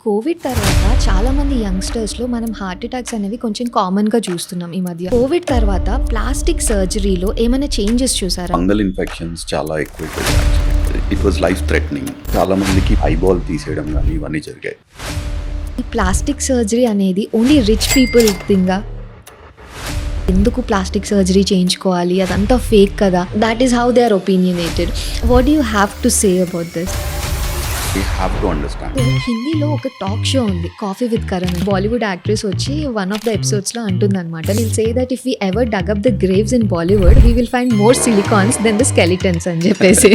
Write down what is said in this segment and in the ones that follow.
Covid తర్వాత చాలా మంది యంగ్‌స్టర్స్‌లో మనం హార్ట్ అటాక్స్ అనేవి కొంచెం కామన్‌గా చూస్తున్నాం ఈ మధ్య. కోవిడ్ తర్వాత ప్లాస్టిక్ సర్జరీలో ఏమైనా చేంజెస్ చూసారా? ఫంగల్ ఇన్ఫెక్షన్స్ చాలా ఎక్కువైపోయాయి. It was life threatening. చాలా మందికి ఐబాల్ తీసేయడం కానీ ఇవన్నీ జరిగాయి. ఈ ప్లాస్టిక్ సర్జరీ అనేది ఓన్లీ రిచ్ పీపుల్ థింగా? ఎందుకు ప్లాస్టిక్ సర్జరీ చేయించుకోవాలి? అదంతా ఫేక్ కదా! That is how they are opinionated. What do you have to say about this? We have to understand. హిందీలో ఒక టాక్ షో ఉంది, coffee with Karan. Bollywood actress వచ్చి వన్ ఆఫ్ ద ఎపిసోడ్స్లో అంటుందన్నమాట, will say that if we ever dug up the graves in Bollywood we will find more silicones than the skeletons అని చెప్పేసి.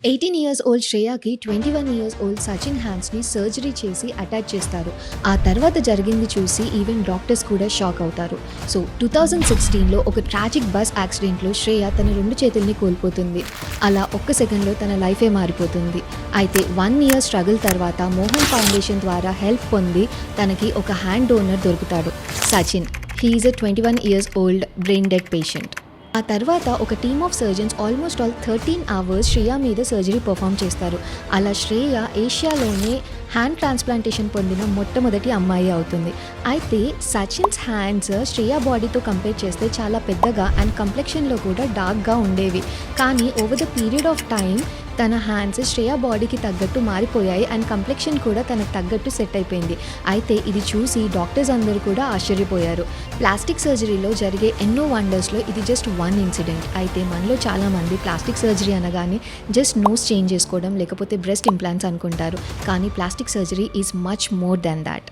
18 years old శ్రేయాకి 21 years old Sachin హ్యాండ్స్ని surgery చేసి attach చేస్తారు. ఆ తర్వాత జరిగింది చూసి ఈవెన్ డాక్టర్స్ కూడా షాక్ అవుతారు. సో 2016లో ఒక ట్రాజిక్ బస్ యాక్సిడెంట్లో శ్రేయ తన 2 చేతుల్ని కోల్పోతుంది. అలా ఒక్క సెకండ్లో తన లైఫే మారిపోతుంది. అయితే 1 year స్ట్రగుల్ తర్వాత మోహన్ ఫౌండేషన్ ద్వారా హెల్ప్ పొంది తనకి ఒక హ్యాండ్ డోనర్ దొరుకుతాడు, Sachin. He is a 21 years old brain dead patient. ఆ తర్వాత ఒక team of surgeons almost all 13 hours Shreya మీద సర్జరీ పర్ఫామ్ చేస్తారు. అలా శ్రేయ ఏషియాలోనే హ్యాండ్ ట్రాన్స్ప్లాంటేషన్ పొందిన మొట్టమొదటి అమ్మాయి అవుతుంది. అయితే సచిన్స్ హ్యాండ్స్ శ్రేయ బాడీతో కంపేర్ చేస్తే చాలా పెద్దగా అండ్ కంప్లెక్షన్లో కూడా డార్క్గా ఉండేవి. కానీ over the period of time తన హ్యాండ్స్ శ్రేయ బాడీకి తగ్గట్టు మారిపోయాయి అండ్ కంప్లెక్షన్ కూడా తనకు తగ్గట్టు సెట్ అయిపోయింది. అయితే ఇది చూసి డాక్టర్స్ అందరూ కూడా ఆశ్చర్యపోయారు. ప్లాస్టిక్ సర్జరీలో జరిగే ఎన్నో వండర్స్లో ఇది జస్ట్ వన్ ఇన్సిడెంట్. అయితే మనలో చాలామంది ప్లాస్టిక్ సర్జరీ అనగానే జస్ట్ నోస్ చేంజ్ చేసుకోవడం లేకపోతే బ్రెస్ట్ ఇంప్లాంట్స్ అనుకుంటారు. కానీ plastic surgery is much more than that.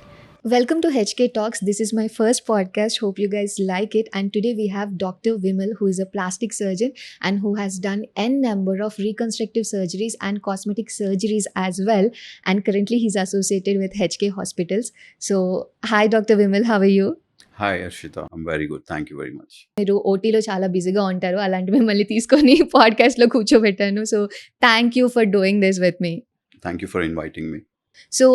Welcome to HK Talks. This is my first podcast. Hope you guys like it. And today we have Dr. Vimal, who is a plastic surgeon and who has done n number of reconstructive surgeries and cosmetic surgeries as well. And currently he's associated with HK Hospitals. So, hi Dr. Vimal, how are you? Hi Harshita, I'm very good, thank you very much. మీరు ఓటీలో చాలా బిజీగా ఉంటారు, అలాంటి మిమ్మల్ని తీసుకొని పాడ్కాస్ట్లో కూర్చోబెట్టాను. So thank you for doing this with me. Thank you for inviting me. So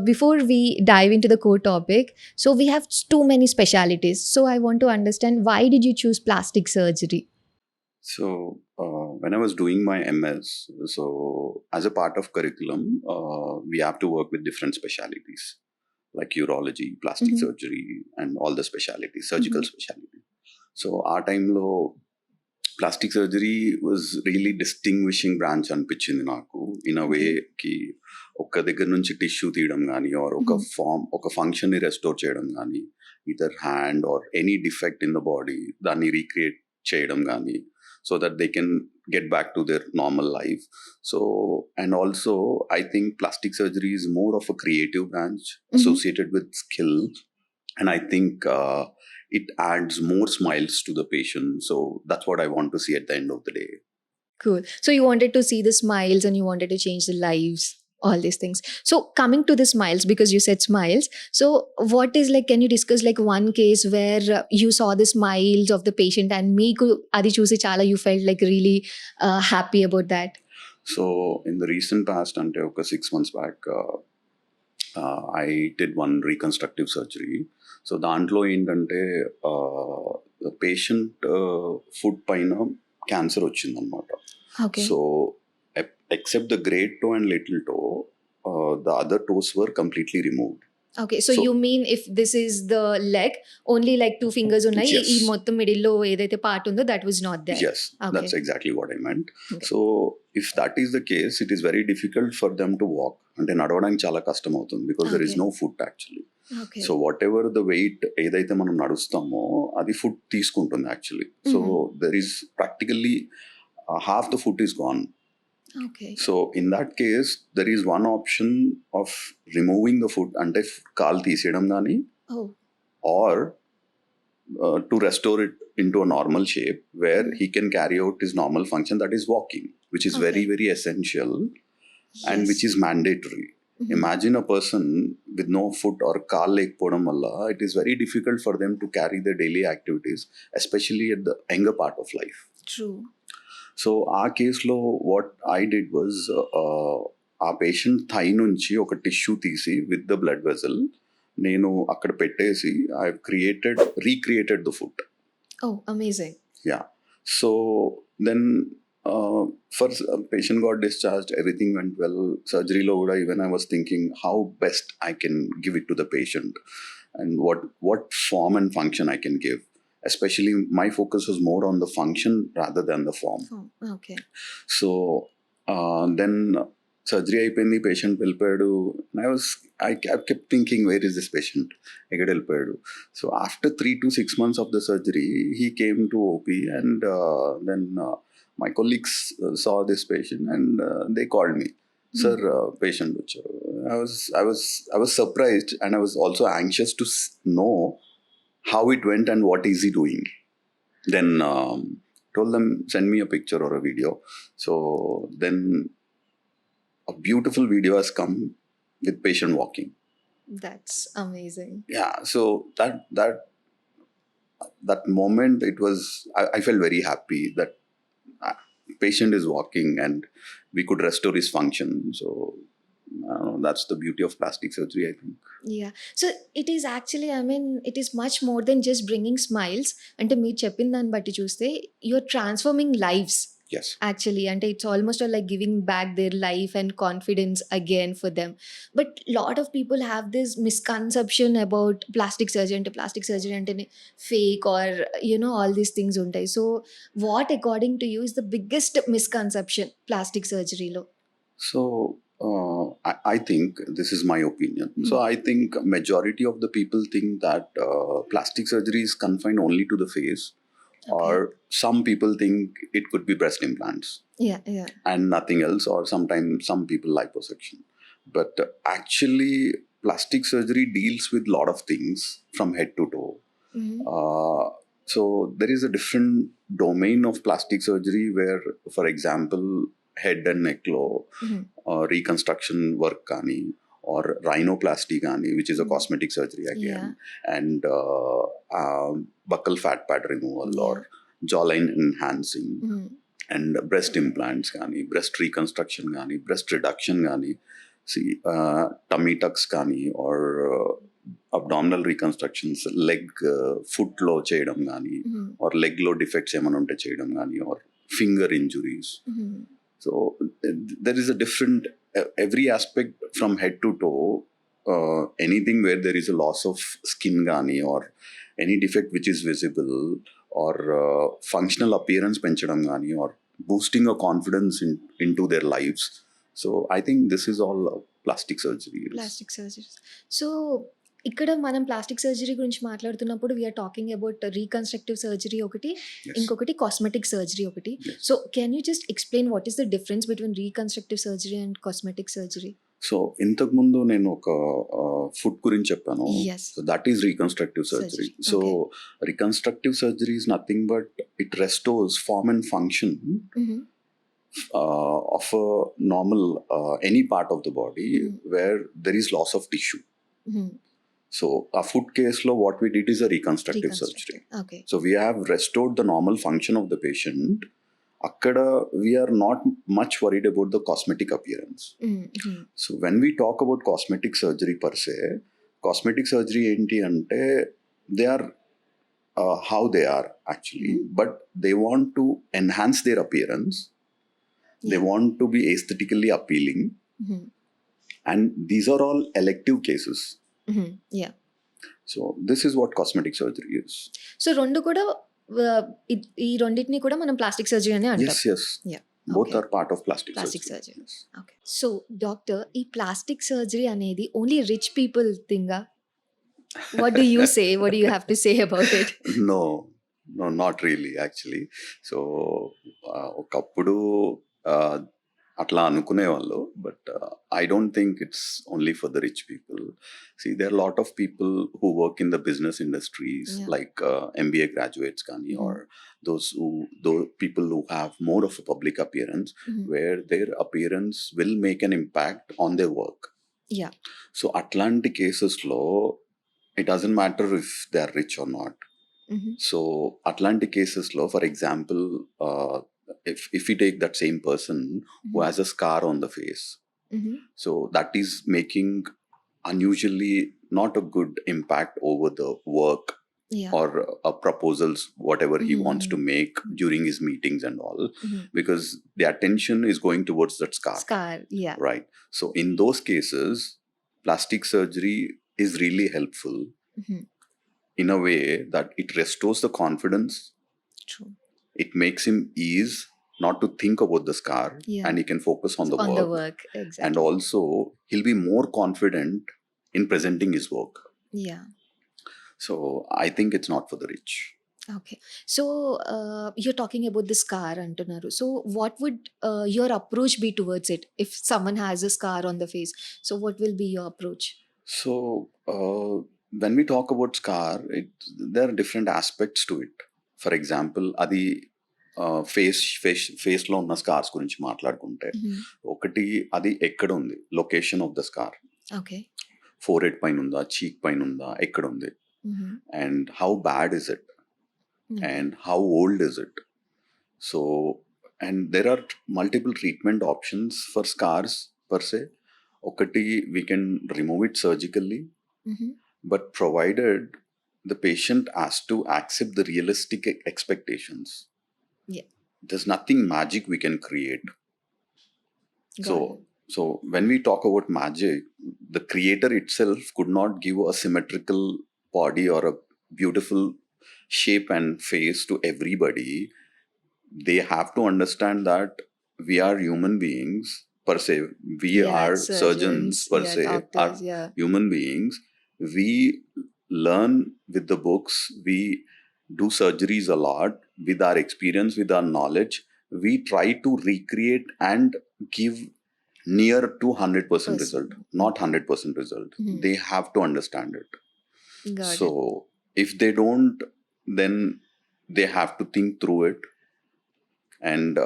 before we dive into the core topic, so we have too many specialities. So I want to understand, why did you choose plastic surgery? So when I was doing my MS, so as a part of curriculum, we have to work with different specialities like urology, plastic surgery, and all the specialties, surgical specialty. So our time lo plastic surgery was really distinguishing branch అనిపించింది నాకు. In a వే కి ఒక్క దగ్గర నుంచి tissue తీయడం కానీ are ఒక ఫంక్షన్ని రెస్టోర్ చేయడం కానీ, either hand or any defect in the body దాన్ని రీక్రియేట్ చేయడం కానీ, so that they can get back to their normal life. So, and also I think plastic surgery is more of a creative branch associated with skill, and I think it adds more smiles to the patient. So that's what I want to see at the end of the day. Cool. So you wanted to see the smiles and you wanted to change the lives, all these things. So coming to the smiles, because you said smiles, so what is, like, can you discuss like one case where you saw the smiles of the patient and meeku adi chusi chala you felt like really happy about that? So in the recent past, ante oka 6 months back, I did one reconstructive surgery. So దాంట్లో ఏంటంటే patient food పైన cancer వచ్చిందనమాట. So except the great toe and little toe, the other toes were completely removed. Okay, so you mean if this is the leg, only like 2 fingers unnai, ee mottham middle lo edaithe part undo that was not there? Yes, okay. That's exactly what I meant. Okay. So if that is the case, it is very difficult for them to walk, ante nadavaniki chaala kashtam avutundi because there is no foot actually. Okay. So whatever the weight edaithe manam nadustamo adi foot teeskuntundi actually. So there is practically half the foot is gone. Okay. So in that case, there is one option of removing the foot ante kaal teeseyadam gaani, or to restore it into a normal shape where he can carry out his normal function, that is walking, which is very very essential. Yes. And which is mandatory. Imagine a person with no foot or kaal lekapodam valla it is very difficult for them to carry their daily activities, especially at the younger part of life. True. So ఆ కేసులో what I did was, ఆ patient thigh నుంచి ఒక tissue తీసి with the blood vessel నేను అక్కడ పెట్టేసి I recreated the foot. Oh, amazing. Yeah. So then First, patient got discharged, everything went well. Surgery lo kuda, even I was thinking how best I can give it to the patient and what form and function I can give. Especially, my focus was more on the function rather than the form. Oh, okay. So then surgery అయిపోయింది, patient వెళ్ళిపోయాడు. I kept thinking, where is this patient? ఎక్కడ వెళ్ళిపోయాడు? So after 3 to 6 months of the surgery, he came to OP, and then my colleagues saw this patient, and they called me, sir, patient వచ్చారు. I was surprised, and I was also anxious to know how it went and what is he doing. Then told them, send me a picture or a video. So then a beautiful video has come with patient walking. That's amazing. Yeah, so that moment, it was, I felt very happy that patient is walking and we could restore his function. So that's the beauty of plastic surgery, I think. Yeah. So it is actually, I mean, it is much more than just bringing smiles. అంటే మీరు చెప్పిన దాన్ని బట్టి చూస్తే you're transforming lives. Yes. Actually, and it's almost like giving back their life and confidence again for them. But lot of people have this misconception about plastic surgery and fake, or all these things untai. So what according to you is the biggest misconception plastic surgery lo? So I think this is my opinion. So I think majority of the people think that plastic surgery is confined only to the face. Okay. Or some people think it could be breast implants. Yeah. And nothing else, or sometimes some people liposuction. But actually, plastic surgery deals with a lot of things from head to toe. So there is a different domain of plastic surgery where, for example, head and neck lo reconstruction work kani, or rhinoplasty kani, which is a cosmetic surgery again, and buccal fat pad removal, or jawline enhancing, and breast implants kani, breast reconstruction kani, breast reduction kani, tummy tucks kani, or abdominal reconstructions, leg foot lo cheyadam kani, or leg lo defects emana unte cheyadam kani, or finger injuries. So there is a different, every aspect from head to toe, anything where there is a loss of skin gani, or any defect which is visible, or functional appearance penchadam gani, or boosting a confidence into their lives. So I think this is all plastic surgery. Plastic surgeries. So ఇక్కడ మనం plastic surgery గురించి మాట్లాడుతున్నప్పుడు we're talking about reconstructive surgery ఒకటి, ఇంకొకటి cosmetic surgery ఒకటి. So can you just explain what is the difference between reconstructive surgery and cosmetic surgery? So ఇంతకు ముందు నేను ఒక ఫుడ్ గురించి చెప్పాను. So that is reconstructive surgery. So reconstructive surgery is nothing but it restores form and function of a normal any part of the body where there is loss of tissue. So a foot case lo what we did is a reconstructive surgery. Okay. So we have restored the normal function of the patient. Akkada we are not much worried about the cosmetic appearance. So when we talk about cosmetic surgery per se, cosmetic surgery enti ante they are how they are actually, but they want to enhance their appearance. They want to be aesthetically appealing. And these are all elective cases. Yeah. So this is what cosmetic surgery is. So రెండు కూడా ఈ రెండింటిని కూడా మనం plastic surgery అనే అంటాం. Yes. Yeah. Both are part of plastic surgery. Yes. Okay. So doctor, ఈ plastic surgery అనేది ఓన్లీ రిచ్ పీపుల్ థింగా? What do you say? What do you have to say about it? No, not really actually. So ఒకప్పుడు అట్లా అనుకునేవాళ్ళు, but I don't think it's only for the rich people. See, there are a lot of people who work in the business industries, like MBA graduates kani, or those people who have more of a public appearance, where their appearance will make an impact on their work. Yeah. So atlanti cases lo it doesn't matter if they are rich or not. So atlanti cases lo, for example, if we take that same person who has a scar on the face, so that is making unusually not a good impact over the work Yeah. or proposals, whatever he wants to Mhm. make during his meetings and all, Mhm. because the attention is going towards that scar, Scar. Yeah. right? So in those cases, plastic surgery is really helpful Mhm. in a way that it restores the confidence. True. It makes him ease not to think about the scar, Yeah. and he can focus on the On the work. work. And Exactly. also he'll be more confident in presenting his work. Yeah. So I think it's not for the rich. Okay. So you're talking about the scar antunaru. So what would your approach be towards it if someone has a scar on the face? So what will be your approach? So when we talk about scar, there are different aspects to it. For example, అది ఫేస్లో ఉన్న scars గురించి మాట్లాడుకుంటే, Mhm. ఒకటి అది ఎక్కడ ఉంది, location of the scar. Okay. Forehead పైన ఉందా, చీక్ పైన ఉందా, ఎక్కడ ఉంది, Mhm. And how bad is it, Okay. and how old is it. So, and there are multiple treatment options for scars per se. Okati, we can remove it surgically, Mhm. but provided the patient has to accept the realistic expectations. Yeah. There's nothing magic we can create. Got it. So when we talk about magic, the creator itself could not give a symmetrical body or a beautiful shape and face to everybody. They have to understand that we are human beings per se. We Yeah. are surgeons Surgeons. per Yeah. se, are Doctors. Yeah. human beings. We learn with the books, we do surgeries a lot. With our experience, with our knowledge, we try to recreate and give near to 100% result, Person. not 100% result. Mhm. They have to understand it. Got So it. if they don't, then they have to think through it. And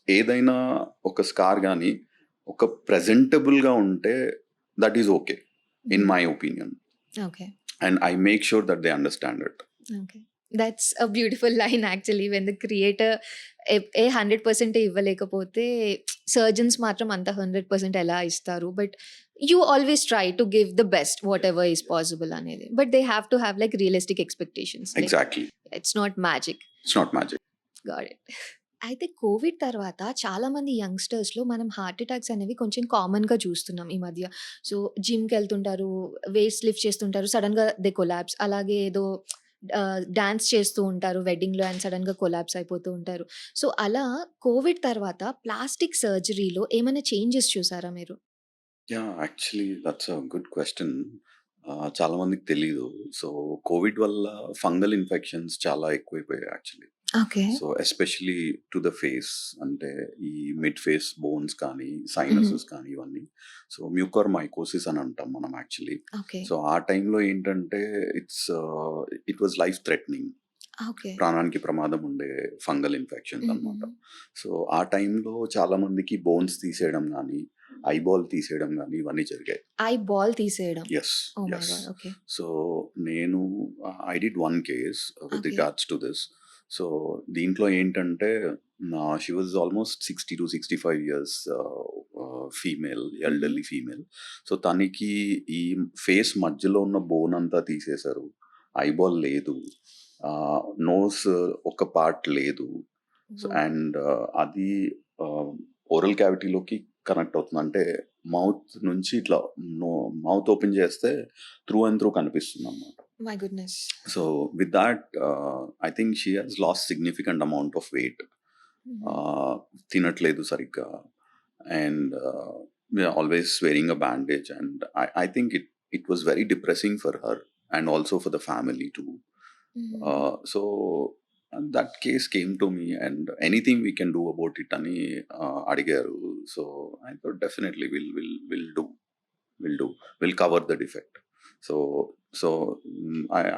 ఏదైనా ఒక scar కానీ ఒక ప్రెజెంటబుల్గా ఉంటే that is okay in Mhm. My opinion, Okay. And I make sure that they understand it. Okay. That's a beautiful line actually when the creator ఏ 100% ఇవ్వలేకపోతే surgeons మాత్రం అంత 100% ఎలా ఇస్తారు? But you always try to give the best whatever is possible అనేది. But they have to have like realistic expectations. Like exactly, it's not magic. It's not magic. Got it. అయితే Covid తర్వాత చాలామంది యంగ్‌స్టర్స్‌లో మనం heart attacks అనేవి కొంచెం కామన్‌గా చూస్తున్నాం ఈ మధ్య. సో, జిమ్‌కెళ్తుంటారు, వెయిట్స్ లిఫ్ట్ చేస్తుంటారు, సడెన్‌గా దే కొలాప్స్. అలాగే ఏదో డాన్స్ చేస్తూ ఉంటారు వెడ్డింగ్‌లో అండ్ సడెన్‌గా కొలాప్స్ అయిపోతూ ఉంటారు. సో, అలా కోవిడ్ తర్వాత ప్లాస్టిక్ సర్జరీలో ఏమైనా చేంజెస్ చూసారా మీరు? Yeah, actually that's a good question. చాలా మందికి తెలీదు. సో కోవిడ్ వల్ల ఫంగల్ ఇన్ఫెక్షన్స్ చాలా ఎక్కువైపోయాయి actually. Okay. So especially to the face, అంటే ఈ మిడ్ ఫేస్ బోన్స్ కానీ హుహు. సైనసెస్ కానీ ఇవన్నీ. సో మ్యూకర్ మైకోసిస్ అని అంటాం మనం యాక్చువల్లీ. ఓకే. సో ఆ టైంలో ఏంటంటే it was life threatening, okay. ప్రాణానికి ప్రమాదం ఉండే ఫంగల్ ఇన్ఫెక్షన్స్ అనమాట. హుహుహు. సో ఆ టైంలో చాలా మందికి బోన్స్ తీసేయడం కానీ, ఐబాల్ తీసేయడం కానీ ఇవన్నీ జరిగాయి. ఐ బాల్ తీసేయడం. Yes, oh my yes. God! Okay. So నేను I did one case with okay. Regards to this. So దీంట్లో ఏంటంటే she was almost 60 to 65 years female, హుహు. Elderly female. సో తనకి ఈ ఫేస్ మధ్యలో ఉన్న బోన్ అంతా తీసేశారు, ఐబాల్ లేదు, నోస్ ఒక పార్ట్ లేదు. So oh! అండ్ అది ఓరల్ క్యావిటీలోకి కనెక్ట్ అవుతుంది. అంటే మౌత్ నుంచి ఇట్లా మౌత్ ఓపెన్ చేస్తే త్రూ అండ్ త్రూ కనిపిస్తుంది అన్నమాట. My goodness. So with that I think she has last significant amount of weight. హుహు. తినట్లేదు సరిగ్గా, and always wearing a bandage, and I think it was very depressing for her and also for the family two. హుహు. So that case came to me, and anything we can do about it అని అడిగారు. So I thought definitely we'll cover the defect. So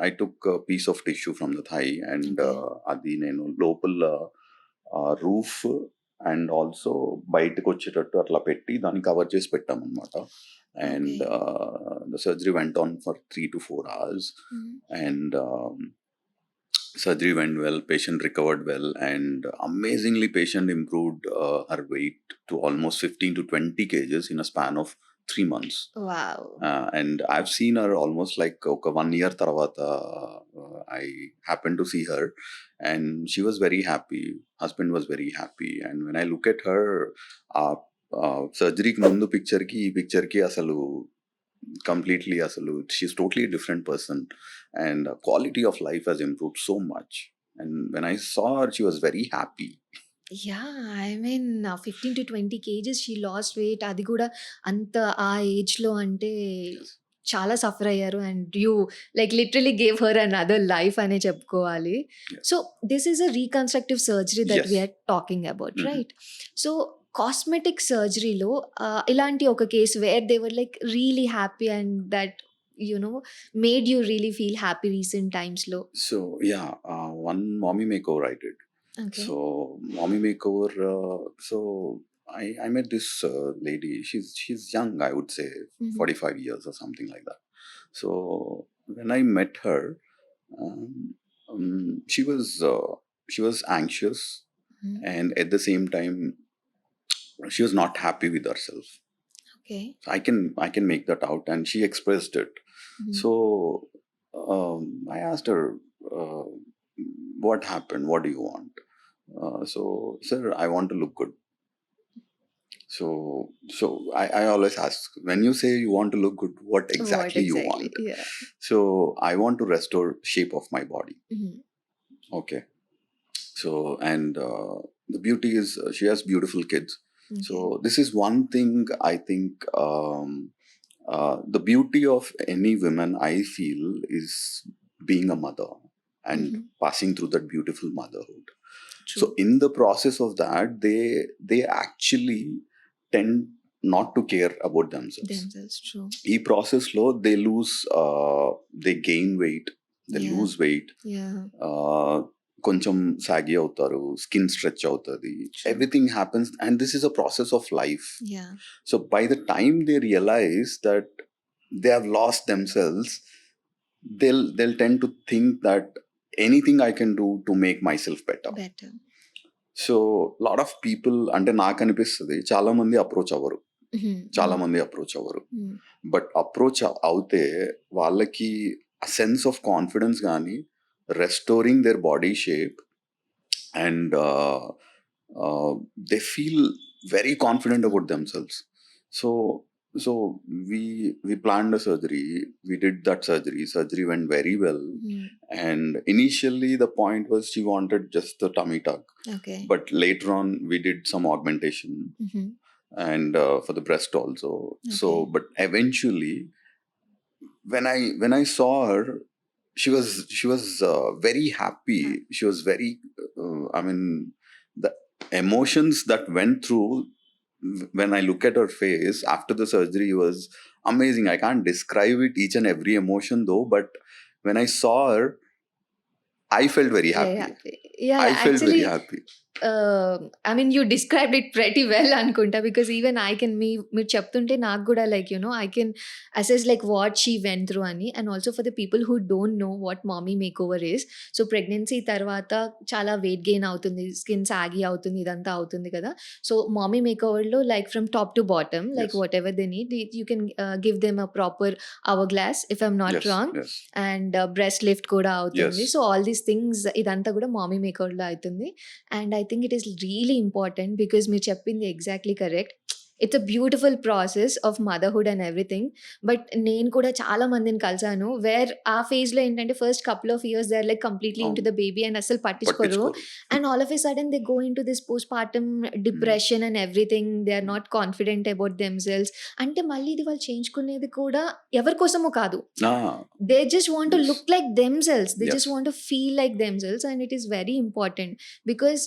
I took a piece of tissue from the thigh, and okay. అది నేను లోపల roof and also బయటకు వచ్చేటట్టు అట్లా పెట్టి దాన్ని కవర్ చేసి పెట్టామన్నమాట. Okay. And the surgery went on for 3 to 4 hours, హుహు. and surgery went well, patient recovered well, and amazingly patient improved her weight to almost 15 to 20 kgs in a span of 3 months. Wow! And I've seen her almost like ఒక 1 year tarvata. I happened to see her, and she was very happy. Husband was very happy. And when I look at her, సర్జరీకి ముందు పిక్చర్కి ఈ పిక్చర్కి అసలు completely అసలు she's totally a different person, and quality of life has improved so much. And when I saw her, she was very happy. Yeah! I mean 15-20 kgs she lost weight. అది కూడా అంత ఆ ఏజ్‌లో అంటే Yes. చాలా suffer అయ్యారు. And you like literally gave her another life అనే చెప్పుకోవాలి. Yes. So this is a reconstructive surgery that Yes. We are talking about, Mhm. Right? So cosmetic సర్జరీలో ఇలాంటి ఒక case where they were like really happy and that made you really feel happy recent టైమ్స్‌లో. So yeah, one mommy makeover I did. Okay. So mommy makeover. So I met this lady. She's young, I would say, 45 years or something like that. So when I met her, um, she was anxious, and at the same time, she was not happy with herself. Okay. So I can make that out, and she expressed it. So I asked her, uh, what happened? What do you want? So, sir, I want to look good. So I always ask, when you say you want to look good, what exactly you want? Yeah. So I want to restore shape of my body. Mhm. Okay. So, and the beauty is she has beautiful kids. So this is one thing I think, the beauty of any woman, I feel, is being a mother and passing through that beautiful motherhood. True. So in the process of that, they actually tend not to care about themselves. True. ఈ process లో they gain weight, they Yeah. lose weight, Yeah. కొంచెం సాగి అవుతారు, skin stretch అవుతుంది, True. Everything happens, and this is a process of life. Yeah. So by the time they realise that they have lost themselves, they'll tend to think that anything I can do to make myself better. So lot of people, అంటే నాకు అనిపిస్తుంది, చాలా మంది approach అవ్వరు, but approach అవుతే వాళ్ళకి ఆ sense of confidence కానీ, restoring their body shape, and they feel very confident about themselves. So we planned a surgery, we did that surgery went very well. And initially the point was she wanted just the tummy tuck. Okay. But later on we did some augmentation, and for the breast also. Okay. So but eventually when I saw her, she was very happy. She was very I mean, the emotions that went through when I look at her face after the surgery was amazing. I can't describe it, each and every emotion though, but when I saw her, I felt very happy. Yeah, I felt actually, very happy. I mean, you described it pretty well అనుకుంటా, because even I can, మీరు చెప్తుంటే నాకు కూడా like I can assess like what she went through అని. And also for the people who don't know what mommy makeover is, so pregnancy తర్వాత చాలా weight gain అవుతుంది, skin saggy అవుతుంది, ఇదంతా అవుతుంది కదా. సో mommy makeover లో like from top to bottom, like Yes. whatever they need, you can give them a proper hourglass if I'm not Yes, wrong. yes. And breast lift కూడా అవుతుంది. Yes. So all these things ఇదంతా కూడా mommy makeover లో అవుతుంది. And I think it is really important because మీరు చెప్పింది exactly correct. It's a beautiful process of motherhood and everything. But నేను కూడా చాలా మందిని కలిసాను వేర్ ఆ phase లో ఏంటంటే first couple of years they are like completely into the baby and అసలు పట్టించుకోరు. And all of a sudden they go into this postpartum depression and everything. They are not confident about themselves. అంటే మళ్ళీ ఇది వాళ్ళు చేయించుకునేది కూడా ఎవరి కోసమో కాదు. They just want to look like themselves. They just want to feel like themselves, and it is very important because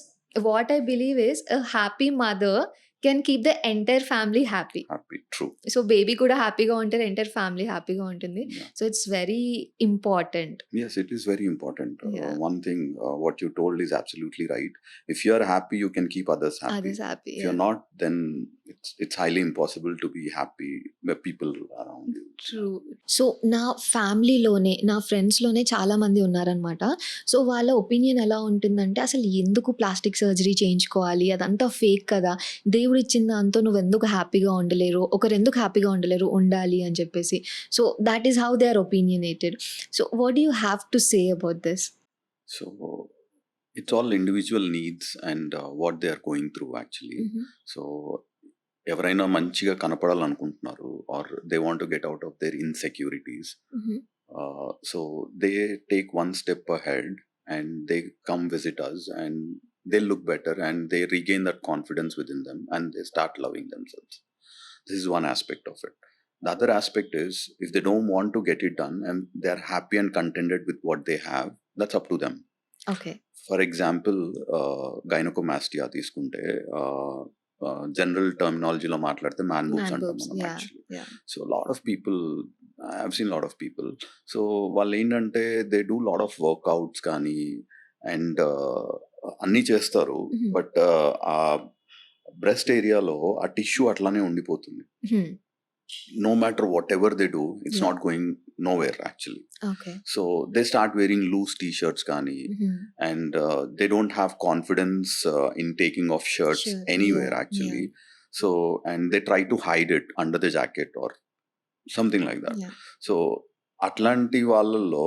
what I believe is a happy mother can keep the entire family happy. True. So baby kuda happy ga untaru, entire family happy ga untundi. So it's very important. Yes, it is very important. Yeah. One thing what you told is absolutely right. If you are happy, you can keep others happy. If you're not, then it's highly impossible to be happy with people around you. True. So నా ఫ్యామిలీలోనే, నా ఫ్రెండ్స్లోనే చాలా మంది ఉన్నారనమాట. So వాళ్ళ opinion ఎలా ఉంటుందంటే, అసలు ఎందుకు ప్లాస్టిక్ సర్జరీ చేయించుకోవాలి, అదంతా ఫేక్ కదా, దేవుడు ఇచ్చిన దాంతో నువ్వు ఎందుకు హ్యాపీగా ఉండలేరు, ఒక ఒకరెందుకు హ్యాపీగా ఉండలేరు, ఉండాలి అని చెప్పేసి. So that is how they are opinionated. So what do you have to say about this? So it's all individual needs and what they are going through actually. So ఎవరైనా మంచిగా కనపడాలనుకుంటున్నారు or they want to get out of their insecurities, so they take one step ahead and they come visit us and they look better and they regain that confidence within them and they start loving themselves. This is one aspect of it. The other aspect is if they don't want to get it done and they are happy and contented with what they have, that's up to them. Okay. For example gynaecomastia తీసుకుంటే general టర్మినాలజీలో మాట్లాడితే man boobs అంటాం మనం actually. So lot of people, I have seen lot of people, so వాళ్ళు ఏంటంటే they do lot of workouts కానీ and అన్నీ చేస్తారు, but ఆ బ్రెస్ట్ ఏరియాలో ఆ టిష్యూ అట్లానే ఉండిపోతుంది. No matter whatever they do, it's not going nowhere actually. Okay. So they start wearing loose t-shirts kani, and they don't have confidence in taking off shirts anywhere actually. So and they try to hide it under the jacket or something like that. So atlanti vallallo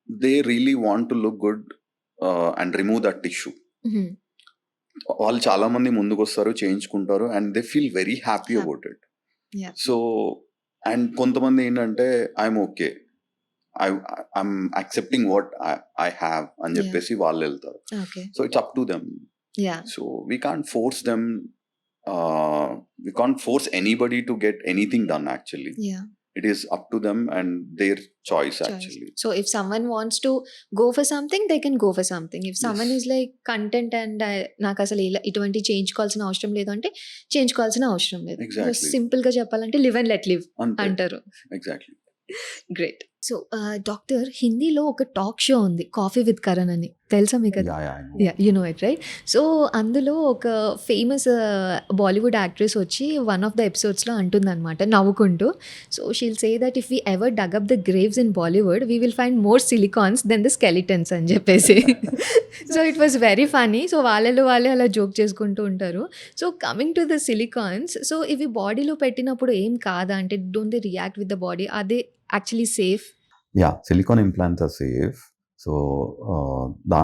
they really want to look good and remove that tissue. వాళ్ళు చాలా మంది ముందుకు వస్తారు, చేయించుకుంటారు and they feel very happy about it. So and కొంతమంది ఏంటంటే I'm okay, I'm accepting what I have అని చెప్పేసి వాళ్ళు వెళ్తారు. So it's up to them. So we can't force them, we can't force anybody to get anything done actually. It is up to them and their choice actually. So if someone wants to go for something, they can go for something. If someone is like content and నాకు అసలు ఇటువంటి చేయించుకోవాల్సిన అవసరం లేదు అంటే చేయించుకోవాల్సిన అవసరం లేదు. Exactly. Simple గా చెప్పాలంటే లివ్ అండ్ లెట్ లివ్ అంటారు. Exactly. గ్రేట్. సో డాక్టర్, హిందీలో ఒక టాక్ షో ఉంది కాఫీ విత్ కరణ్ అని, తెలుసా మీకు? You know it right? So అందులో ఒక ఫేమస్ బాలీవుడ్ యాక్ట్రెస్ వచ్చి వన్ ఆఫ్ ద ఎపిసోడ్స్లో అంటుందన్నమాట నవ్వుకుంటూ, so she'll say that if we ever dug up the graves in Bollywood we will find more silicones than the skeletons అని చెప్పేసి. So it was very funny. So వాళ్ళే అలా joke చేసుకుంటూ ఉంటారు. So coming to the silicones, so ఇవి బాడీలో పెట్టినప్పుడు ఏం కాదా అంటే don't they react with the body? Are they actually safe? Yeah, silicone implants are safe. So the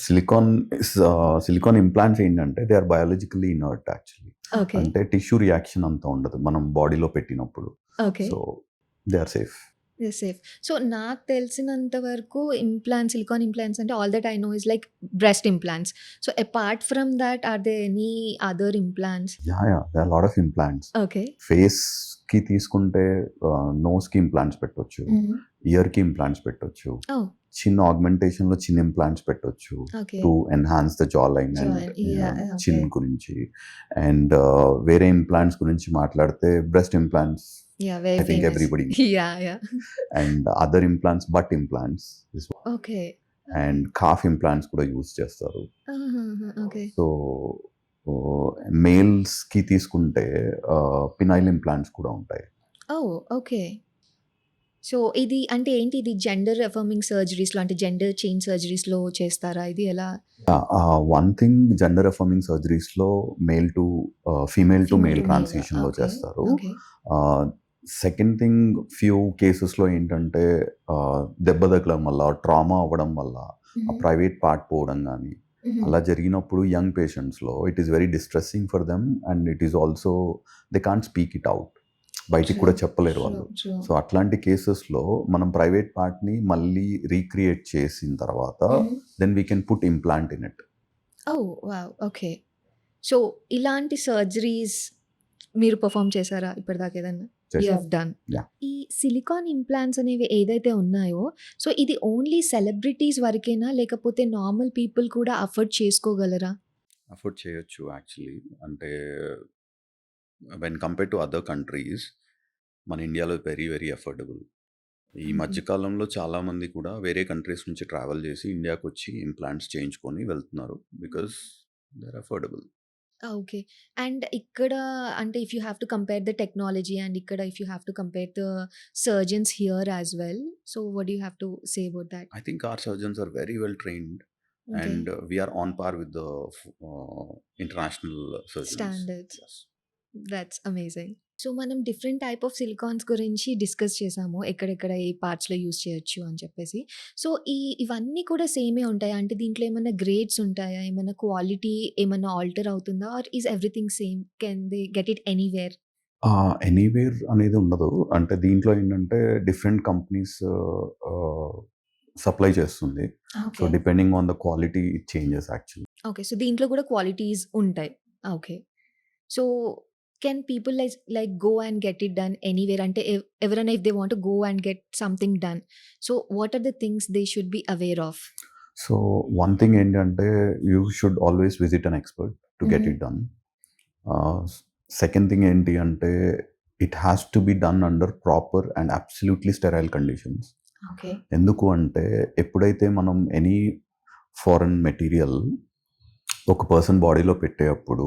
silicone implants ఏంటంటే they are biologically inert actually. Okay. అంటే tissue reaction అంత ఉండదు మనం బాడీలో పెట్టినప్పుడు. Okay. So they are safe. Safe. So నాకు తెలిసినంత వరకు ఇంప్లాంట్స్, సిలికాన్ ఇంప్లాంట్స్ అంటే all that I know is like breast implants. So apart from that are they any other implants? Yeah, there are a lot of implants. Okay. Face కి తీసుకుంటే nose కి implants పెట్టొచ్చు, year కి implants పెట్టొచ్చు, చిన్న augmentation లో చిన్న implants పెట్టొచ్చు to enhance the jaw line and చిన్ గురించి. అండ్ వేరే ఇంప్లాంట్స్ గురించి మాట్లాడితే breast implants, I think everybody knows. Yeah. And other implants, butt implants is one. Okay. And calf implants కూడా యూజ్ చేస్తారు. Okay. సో మేల్స్ కి తీసుకుంటే పినైల్ ఇంప్లాంట్స్ కూడా ఉంటాయి. ఓకే. సో ఇది అంటే ఏంటి? ఇది జెండర్ అఫర్మింగ్ సర్జరీస్లో అంటే జెండర్ చేంజ్ సర్జరీస్లో చేస్తారా? ఇది ఎలా? వన్ థింగ్, జెండర్ అఫర్మింగ్ సర్జరీస్లో male to female to male ట్రాన్సిషన్లో చేస్తారు. సెకండ్ థింగ్, ఫ్యూ కేసెస్లో ఏంటంటే దెబ్బ తగలడం వల్ల, ట్రామా అవ్వడం వల్ల ఆ ప్రైవేట్ పార్ట్ పోవడం కానీ అలా జరిగినప్పుడు యంగ్ పేషెంట్స్లో it is very distressing for them and it is also they can't speak it out, బయటికి కూడా చెప్పలేరు వాళ్ళు. సో అట్లాంటి కేసెస్లో మనం ప్రైవేట్ పార్ట్ని మళ్ళీ రీక్రియేట్ చేసిన తర్వాత then we can put implant in it. Okay. So ఇలాంటి సర్జరీస్ మీరు పర్ఫామ్ చేశారా ఇప్పటిదాకా ఏదన్నా? You have done. Yeah. ఈ సిలికాన్ ఇంప్లాంట్స్ అనేవి ఏదైతే ఉన్నాయో, సో ఇది ఓన్లీ సెలబ్రిటీస్ వరకేనా లేకపోతే నార్మల్ పీపుల్ కూడా అఫోర్డ్ చేసుకోగలరా? అఫోర్డ్ చేయొచ్చు యాక్చువల్లీ. అంటే when compare to other countries మన ఇండియాలో వెరీ వెరీ అఫోర్డబుల్. ఈ మధ్యకాలంలో చాలామంది కూడా వేరే కంట్రీస్ నుంచి ట్రావెల్ చేసి ఇండియాకి వచ్చి ఇంప్లాంట్స్ చేయించుకొని వెళ్తున్నారు because they are affordable. Okay. And ఇక్కడ అంటే if you have to compare the technology and ఇక్కడ if you have to compare the surgeons here as well, so what do you have to say about that? I think our surgeons are very well trained and we are on par with the international surgeons. Standards. Yes. That's amazing. So, మనం different type of silicones గురించి discuss చేసాము. ఎక్కడెక్కడ ఏ పార్ట్స్‌లో use చేయొచ్చు అని చెప్పేసి. So, ఇవన్నీ కూడా సేమే ఉంటాయా? అంటే దీంట్లో ఏమన్నా గ్రేడ్స్ ఉంటాయా? ఏమన్నా క్వాలిటీ ఏమన్నా ఆల్టర్ అవుతుందా? Or is everything same? Can they get it anywhere? Anywhere అనేది ఉండదు. అంటే దీంట్లో ఏంటంటే డిఫరెంట్ కంపెనీస్ సప్లై చేస్తుంది. So, okay. Depending on the quality it changes actually. Okay. So, దీంట్లో కూడా క్వాలిటీస్ ఉంటాయి. Okay. So, can people like go and get it done anywhere? అంటే ఎవరైనా if they want to go and get something done. So, what are the things they should be aware of? So, one thing ఏంటంటే you should always visit an expert to get హుహు. It done. Second thing ఏంటి అంటే it has to be done under proper and absolutely sterile conditions. Okay. ఎందుకు అంటే ఎప్పుడైతే మనం any foreign material ఒక person బాడీలో పెట్టేటప్పుడు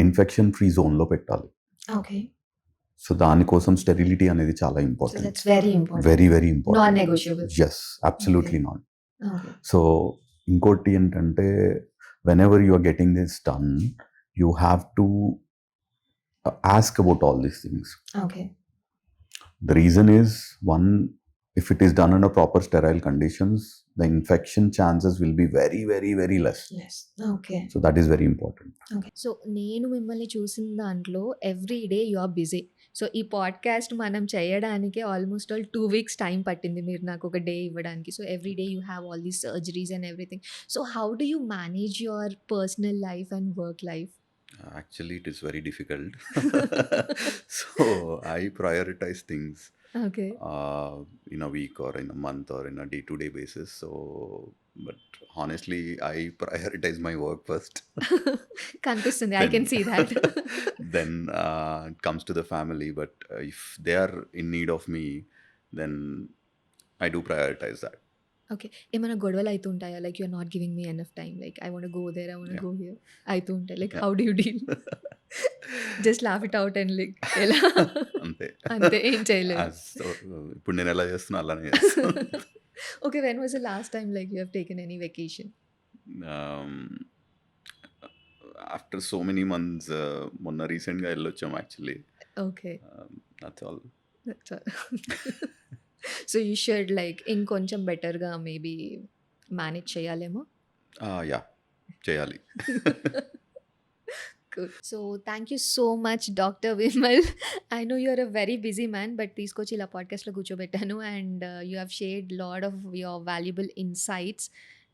ఇన్ఫెక్షన్ ఫ్రీ జోన్‌లో పెట్టాలి. ఓకే. సో, దానికోసం స్టెరిలిటీ అనేది చాలా so, important. That's very important. Very, very important. Non negotiable. Yes. Absolutely not. Okay. So, ఇంకోటి ఏంటంటే whenever you are getting this done, you have to ask about all these things. Okay. The reason is, one, if it is done under proper sterile conditions, the infection chances will be very, very, very less. Yes. Okay. So, that is very important. Okay. So, నేను మిమ్మల్ని చూసిన దాంట్లో every day you are busy. So, ఈ podcast మనం చేయడానికి almost 2 weeks time పట్టింది మీరు నాకు ఒక డే ఇవ్వడానికి. So, every day you have all these surgeries and everything. So, how do you manage your personal life and work life? Actually, it is very difficult. So I prioritize things okay. in a week or in a month or in a day-to-day basis. So, but honestly, I prioritize my work first. కనిపిస్తుంది. I Then, can see thought. then it comes to the family. But if they are in need of me, then I do prioritize that. Okay. ఏమైనా గొడవలు అయితుంటాయా? Like you are not giving me enough time. Like I want go there, I want Yeah. Go here అయితూ ఉంటాయి. Like Yeah. How do you deal? Just laugh it out and like ఎలా? అంతే. అంతే ఏం చేయలేరు. So, ఇప్పుడు నేను ఎలా చేస్తున్నా అలానే చేస్తాను. Okay. When was the last time like you have taken any vacation? Um, after so many months, మొన్న రీసెంట్గా వెళ్ళొచ్చాం actually. Okay. That's all. That's all. So, you should like ఇంకొంచెం బెటర్‌గా మేబీ మేనేజ్ చేయాలేమో? యా చేయాలి. Good. So, thank you so much, Dr. Vimal. I know you are a very busy man, but తీసుకొచ్చి ఇలా పాడ్‌కాస్ట్‌లో కూర్చోబెట్టాను and you have shared lot of your valuable insights.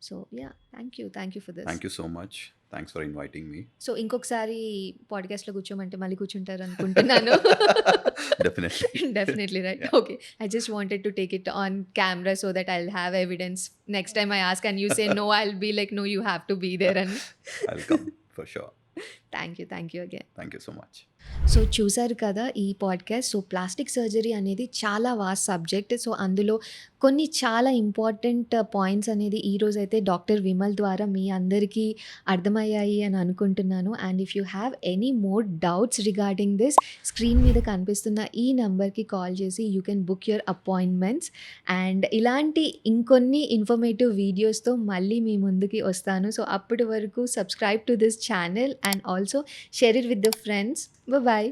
So, yeah! Thank you for this. Thank you so much. Thanks for inviting me. So, ఇంకొకసారి పాడ్‌కాస్ట్‌లో కూర్చోమంటే మళ్ళీ కూర్చుంటారు అనుకుంటున్నాను. Definitely. Definitely, right? Yeah. Okay. I just wanted to take it on camera so that I'll have evidence. Next time I ask and you say no, I'll be like, no, you have to be there. And I'll come for sure. thank you again. Thank you so much. So, చూసారు కదా ఈ podcast. So, plastic surgery అనేది చాలా vast subject. So, అందులో కొన్ని చాలా important points అనేది ఈరోజైతే డాక్టర్ విమల్ ద్వారా మీ అందరికీ అర్థమయ్యాయి అని అనుకుంటున్నాను. And if you have any more doubts regarding this, screen మీద కనిపిస్తున్న ఈ నంబర్‌కి కాల్ చేసి you can book your appointments. And ఇలాంటి ఇంకొన్ని ఇన్ఫర్మేటివ్ వీడియోస్‌తో మళ్ళీ మీ ముందుకి వస్తాను. సో, అప్పటి వరకు subscribe to this channel and also share it with the friends. Bye-bye.